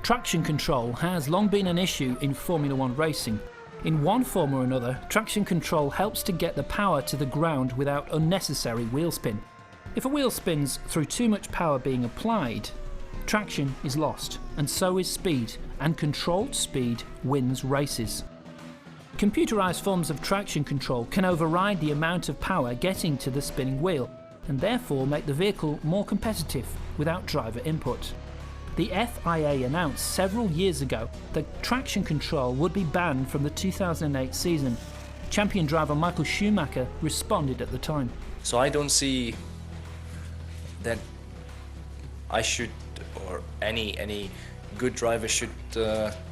Traction control has long been an issue in Formula One racing. In one form or another, traction control helps to get the power to the ground without unnecessary wheel spin. If a wheel spins through too much power being applied, traction is lost, and so is speed, and controlled speed wins races. Computerized forms of traction control can override the amount of power getting to the spinning wheel, and therefore make the vehicle more competitive without driver input. The FIA announced several years ago that traction control would be banned from the 2008 season. Champion driver Michael Schumacher responded at the time. So I don't see that I should, or any good driver should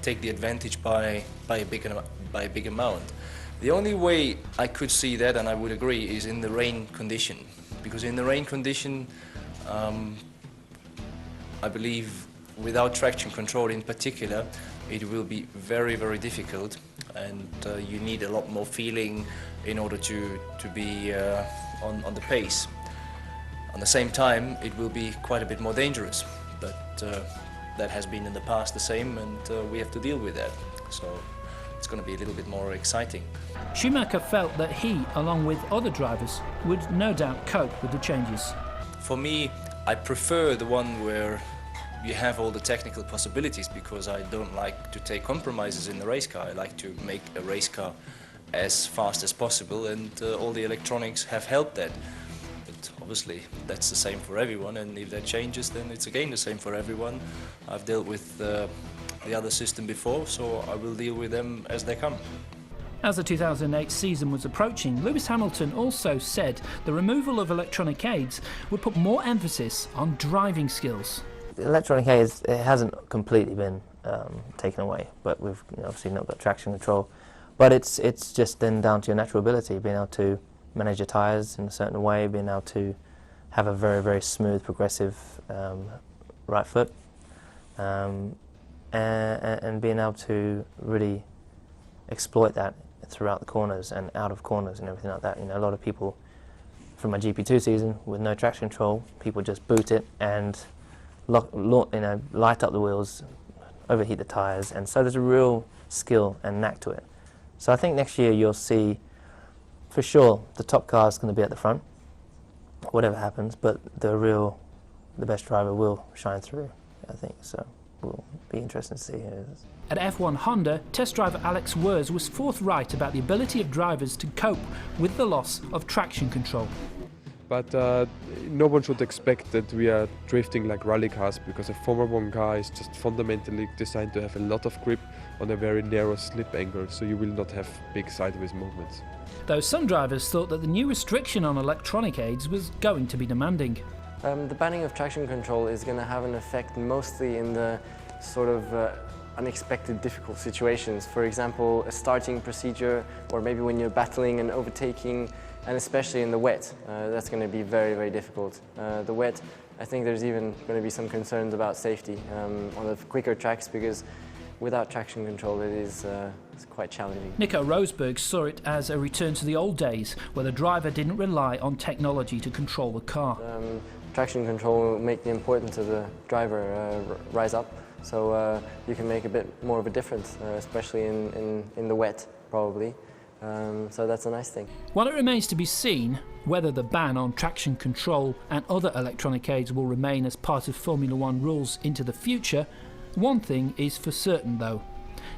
take the advantage by a big amount. The only way I could see that, and I would agree, is in the rain condition. Because in the rain condition, I believe without traction control in particular, it will be very, very difficult, and you need a lot more feeling in order to be on the pace. At the same time, it will be quite a bit more dangerous, but that has been in the past the same, and we have to deal with that. So it's going to be a little bit more exciting. Schumacher felt that he, along with other drivers, would no doubt cope with the changes. For me, I prefer the one where you have all the technical possibilities, because I don't like to take compromises in the race car. I like to make a race car as fast as possible, and all the electronics have helped that. But obviously that's the same for everyone, and if that changes, then it's again the same for everyone. I've dealt with the other system before, so I will deal with them as they come. As the 2008 season was approaching, Lewis Hamilton also said the removal of electronic aids would put more emphasis on driving skills. The electronic aids, it hasn't completely been taken away, but we've obviously not got traction control. But it's just then down to your natural ability, being able to manage your tyres in a certain way, being able to have a very, very smooth, progressive right foot, and being able to really exploit that throughout the corners and out of corners and everything like that. You know, a lot of people from my GP2 season with no traction control, people just boot it and light up the wheels, overheat the tyres, and so there's a real skill and knack to it. So I think next year you'll see, for sure, the top car is going to be at the front, whatever happens, but the best driver will shine through, I think, so will be interesting to see who it is. At F1 Honda, test driver Alex Wurz was forthright about the ability of drivers to cope with the loss of traction control. But no one should expect that we are drifting like rally cars, because a Formula One car is just fundamentally designed to have a lot of grip on a very narrow slip angle, so you will not have big sideways movements. Though some drivers thought that the new restriction on electronic aids was going to be demanding. The banning of traction control is going to have an effect mostly in the sort of unexpected difficult situations. For example, a starting procedure, or maybe when you're battling and overtaking, and especially in the wet. That's going to be very, very difficult. The wet, I think there's even going to be some concerns about safety on the quicker tracks, because without traction control it's quite challenging. Nico Rosberg saw it as a return to the old days, where the driver didn't rely on technology to control the car. Traction control will make the importance of the driver rise up, so you can make a bit more of a difference, especially in the wet, probably. So that's a nice thing. While it remains to be seen whether the ban on traction control and other electronic aids will remain as part of Formula One rules into the future, one thing is for certain though,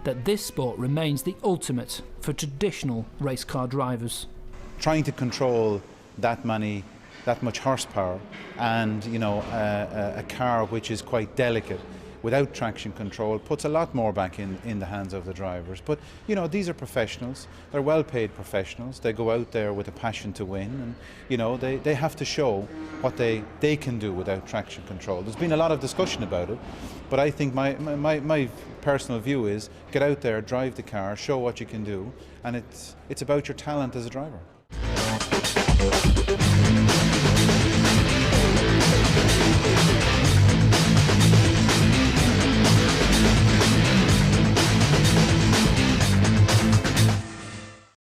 that this sport remains the ultimate for traditional race car drivers. Trying to control that much horsepower and a car which is quite delicate without traction control puts a lot more back in the hands of the drivers. But these are professionals, they're well-paid professionals, they go out there with a passion to win, and they have to show what they can do without traction control. There's been a lot of discussion about it, but I think my personal view is get out there, drive the car, show what you can do, and it's about your talent as a driver.